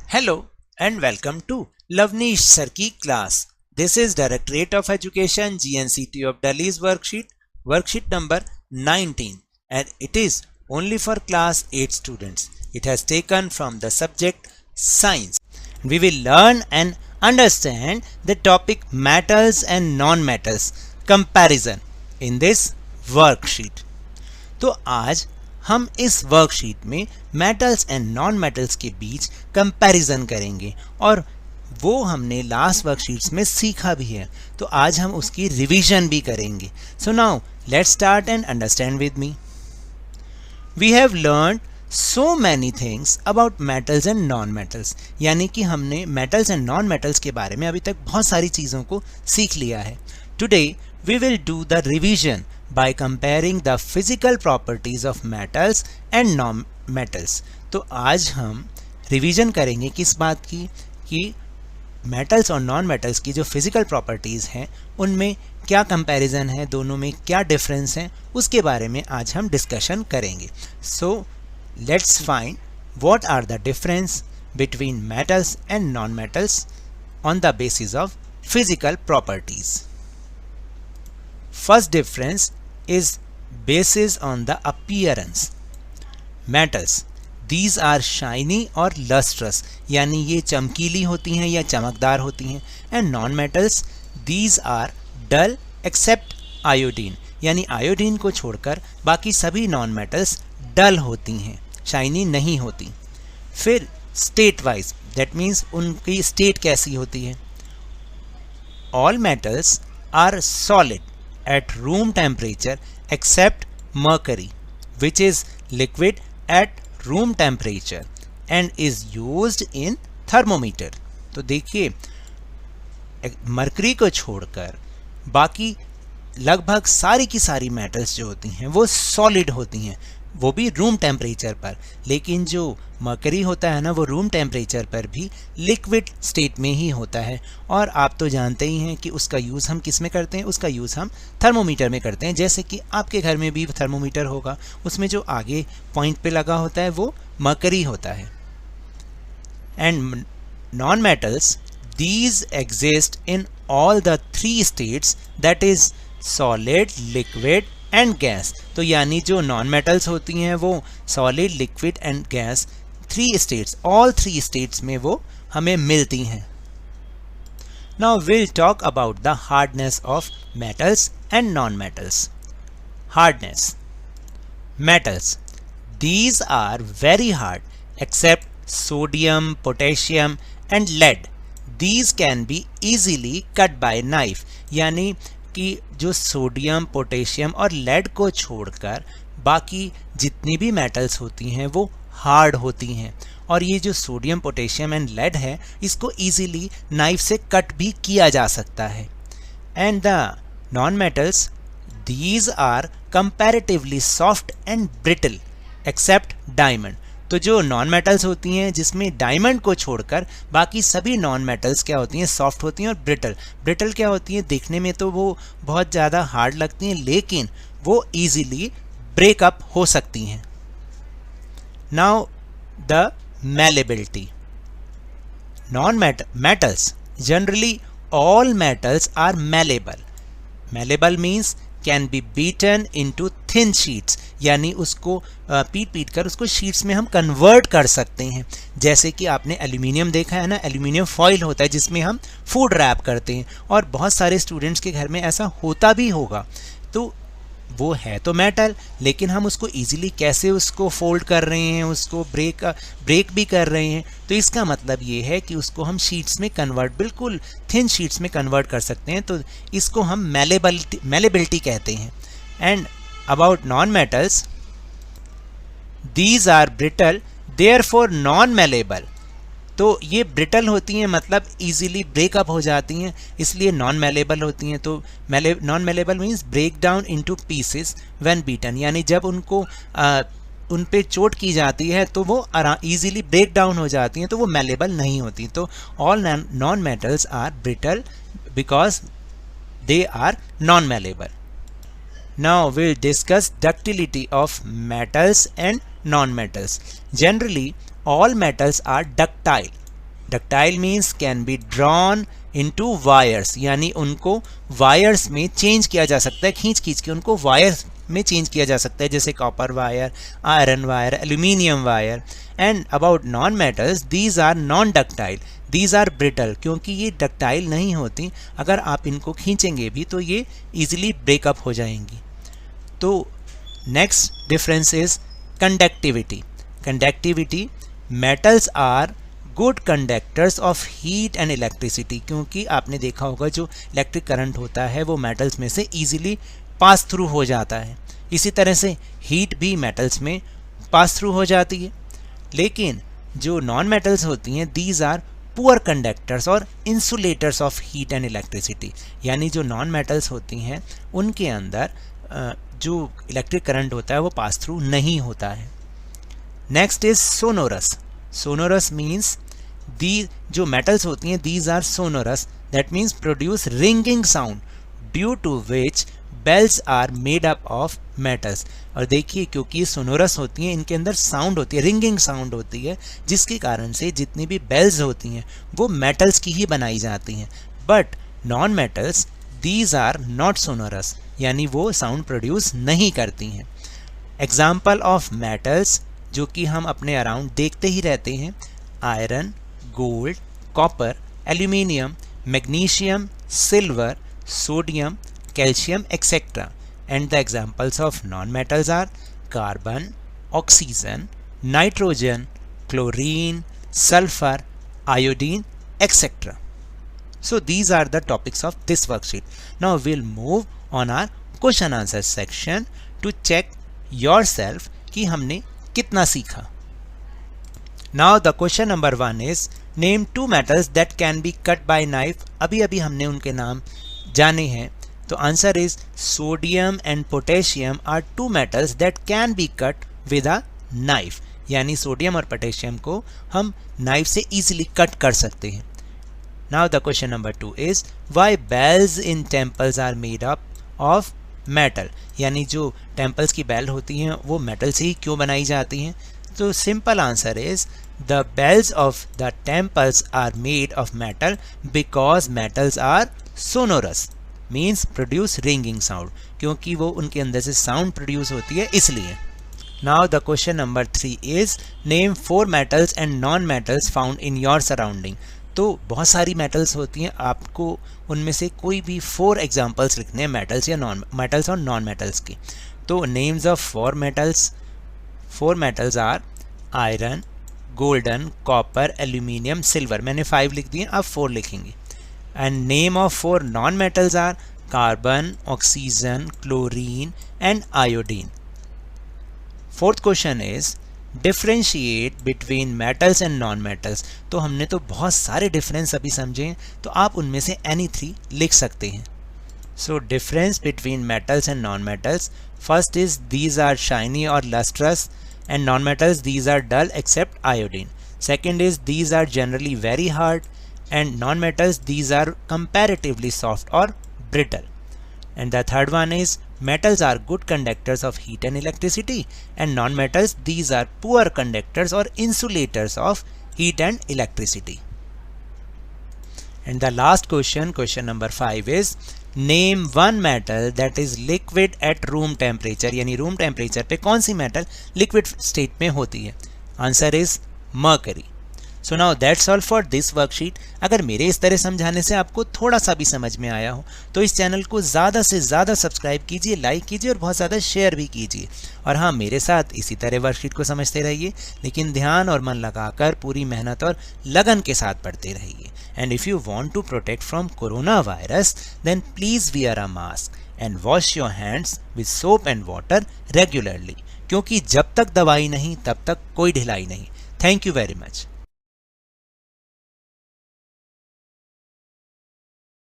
Hello and welcome to Lavnish Sir की class. This is Directorate of Education GNCT of Delhi's worksheet number 19, and it is only for class 8 students. It has taken from the subject science. We will learn and understand the topic metals and non-metals comparison in this worksheet. तो आज हम इस worksheet में metals and non metals के बीच comparison करेंगे और वो हमने लास्ट वर्कशीट्स में सीखा भी है, तो आज हम उसकी रिवीजन भी करेंगे. So now let's start and understand with me. We have learn so many things about metals and non metals, यानी कि हमने मेटल्स एंड नॉन मेटल्स के बारे में अभी तक बहुत सारी चीज़ों को सीख लिया है. Today we will do the revision by comparing the physical properties of metals and non-metals. तो आज हम रिवीजन करेंगे किस बात की कि मेटल्स और नॉन मेटल्स की जो फिजिकल प्रॉपर्टीज़ हैं उनमें क्या कंपैरिजन है, दोनों में क्या डिफरेंस है, उसके बारे में आज हम डिस्कशन करेंगे. So let's find what are the difference between metals and non metals on the basis of physical properties. First difference is basis on the appearance. Metals, these are shiny or lustrous, यानी ये चमकीली होती हैं या चमकदार होती हैं. And non-metals, these are dull except iodine, यानी आयोडीन को छोड़कर बाकी सभी non-metals dull होती हैं, shiny नहीं होती. फिर state wise, that means उनकी state कैसी होती है. All metals are solid at room temperature except mercury, which is liquid at room temperature and is used in thermometer. तो देखिए मरकरी को छोड़कर बाकी लगभग सारी की सारी मेटल्स जो होती हैं वो सॉलिड होती हैं, वो भी रूम टेम्परेचर पर. लेकिन जो मरकरी होता है ना, वो रूम टेम्परेचर पर भी लिक्विड स्टेट में ही होता है. और आप तो जानते ही हैं कि उसका यूज़ हम किस में करते हैं, उसका यूज़ हम थर्मोमीटर में करते हैं. जैसे कि आपके घर में भी थर्मोमीटर होगा, उसमें जो आगे पॉइंट पे लगा होता है वो मरकरी होता है. And non metals, these exist in all the 3 states, that is solid, liquid and gas. तो यानी जो नॉन मेटल्स होती हैं वो solid, liquid and gas 3 states, all 3 states में वो हमें मिलती हैं. Now will talk about the hardness of metals and non metals. Hardness. Metals, these are very hard except sodium, potassium and lead. These can be easily cut by knife, यानी कि जो sodium, potassium और lead को छोड़कर बाकी जितनी भी metals होती हैं वो हार्ड होती हैं. और ये जो सोडियम, पोटेशियम एंड लेड है इसको इजीली नाइफ से कट भी किया जा सकता है. And the non metals, these are comparatively soft and brittle except diamond. तो जो नॉन मेटल्स होती हैं जिसमें डायमंड को छोड़कर बाकी सभी नॉन मेटल्स क्या होती हैं, सॉफ्ट होती हैं. और ब्रिटल क्या होती हैं, देखने में तो वो बहुत ज़्यादा हार्ड लगती हैं लेकिन वो इजीली ब्रेकअप हो सकती हैं. Now the malleability. Non-metals, generally all metals are malleable. Malleable means can be beaten into thin sheets, यानी उसको पीट कर उसको शीट्स में हम कन्वर्ट कर सकते हैं. जैसे कि आपने एल्यूमिनियम देखा है ना, एल्यूमिनियम फॉइल होता है जिसमें हम फूड रैप करते हैं और बहुत सारे स्टूडेंट्स के घर में ऐसा होता भी होगा. तो वो है तो मेटल, लेकिन हम उसको इजीली कैसे उसको फोल्ड कर रहे हैं, उसको ब्रेक भी कर रहे हैं. तो इसका मतलब ये है कि उसको हम शीट्स में कन्वर्ट, बिल्कुल थिन शीट्स में कन्वर्ट कर सकते हैं. तो इसको हम मैलेबिलिटी कहते हैं. And about non metals, these are brittle therefore non malleable. तो ये ब्रिटल होती हैं मतलब इजीली ब्रेकअप हो जाती हैं, इसलिए नॉन मैलेबल होती हैं. तो non malleable means break down into pieces when beaten, यानी जब उनको उन पे चोट की जाती है तो वो इजीली ब्रेक डाउन हो जाती हैं, तो वो मैलेबल नहीं होती. तो all non metals are brittle because they are non malleable. Now we'll discuss ductility of metals and non-metals. Generally, all metals are ductile. Ductile means can be drawn into wires, यानी उनको wires में change किया जा सकता है, खींच खींच के उनको वायर्स में चेंज किया जा सकता है, जैसे copper wire, iron wire, aluminium wire. And about non metals, these are non ductile, these are brittle, क्योंकि ये डक्टाइल नहीं होती, अगर आप इनको खींचेंगे भी तो ये इजीली ब्रेकअप हो जाएंगी. तो next difference is conductivity. Conductivity, metals are good conductors of heat and electricity, क्योंकि आपने देखा होगा जो इलेक्ट्रिक करंट होता है वो मेटल्स में से ईजिली पास थ्रू हो जाता है. इसी तरह से हीट भी मेटल्स में पास थ्रू हो जाती है. लेकिन जो नॉन मेटल्स होती हैं, दीज आर पुअर कंडक्टर्स और insulators of heat and electricity, यानी जो नॉन मेटल्स होती हैं उनके अंदर जो इलेक्ट्रिक करंट होता है वो पास थ्रू नहीं होता है. Next is sonorous. Sonorous means the जो मेटल्स होती हैं, these are sonorous, that means produce ringing sound due to which bells are made up of metals. और देखिए क्योंकि ये सोनोरस होती हैं, इनके अंदर साउंड होती है, रिंगिंग साउंड होती है, जिसके कारण से जितनी भी बेल्स होती हैं वो मेटल्स की ही बनाई जाती हैं. But non metals, these are not sonorous, यानी वो साउंड प्रोड्यूस नहीं करती हैं. एग्जाम्पल ऑफ मेटल्स जो कि हम अपने अराउंड देखते ही रहते हैं, iron, gold, copper, aluminium, magnesium, silver, sodium, calcium, etc. And the examples of non-metals are carbon, oxygen, nitrogen, chlorine, sulfur, iodine, etc. So these are the topics of this worksheet. Now we'll move on our question answer section to check yourself कि हमने कितना सीखा. Now the question number 1 is name two metals that can be cut by knife. अभी अभी हमने उनके नाम जाने हैं. तो answer is sodium and potassium are two metals that can be cut with a knife, यानी सोडियम और पोटेशियम को हम नाइफ से इजीली कट कर सकते हैं. Now the question number 2 is why bells in temples are made up of metal, यानी जो टेम्पल्स की बेल होती हैं वो मेटल से ही क्यों बनाई जाती हैं. तो simple answer is the bells of the temples are made of metal because metals are sonorous, means produce ringing sound, क्योंकि वो उनके अंदर से साउंड प्रोड्यूस होती है इसलिए. Now the question number 3 is name 4 metals and non metals found in your surrounding. तो बहुत सारी मेटल्स होती हैं, आपको उनमें से कोई भी 4 एग्जाम्पल्स लिखने हैं मेटल्स या नॉन मेटल्स और नॉन मेटल्स की. तो names of 4 metals are iron, golden, copper, aluminium, silver. मैंने 5 लिख दिए, आप 4 लिखेंगे. And name of 4 non-metals are carbon, oxygen, chlorine and iodine. Fourth question is differentiate between metals and non-metals. तो हमने तो बहुत सारे difference अभी समझे, तो आप उनमें से any 3 लिख सकते हैं. So difference between metals and non-metals. First is these are shiny or lustrous, and non-metals these are dull except iodine. Second is these are generally very hard, and non-metals these are comparatively soft or brittle. And the third one is metals are good conductors of heat and electricity, and non-metals these are poor conductors or insulators of heat and electricity. And the last question, question number 5 is name one metal that is liquid at room temperature, यानी room temperature पे कौन सी metal liquid state में होती है. Answer is mercury. So now that's all for this worksheet. अगर मेरे इस तरह समझाने से आपको थोड़ा सा भी समझ में आया हो तो इस चैनल को ज़्यादा से ज़्यादा सब्सक्राइब कीजिए, लाइक कीजिए और बहुत ज़्यादा शेयर भी कीजिए. और हाँ, मेरे साथ इसी तरह वर्कशीट को समझते रहिए, लेकिन ध्यान और मन लगाकर पूरी मेहनत और लगन के साथ पढ़ते रहिए. And if you want to protect from corona virus then please wear a mask and wash your hands with soap and water regularly, क्योंकि जब तक दवाई नहीं तब तक कोई ढिलाई नहीं. Thank you very much.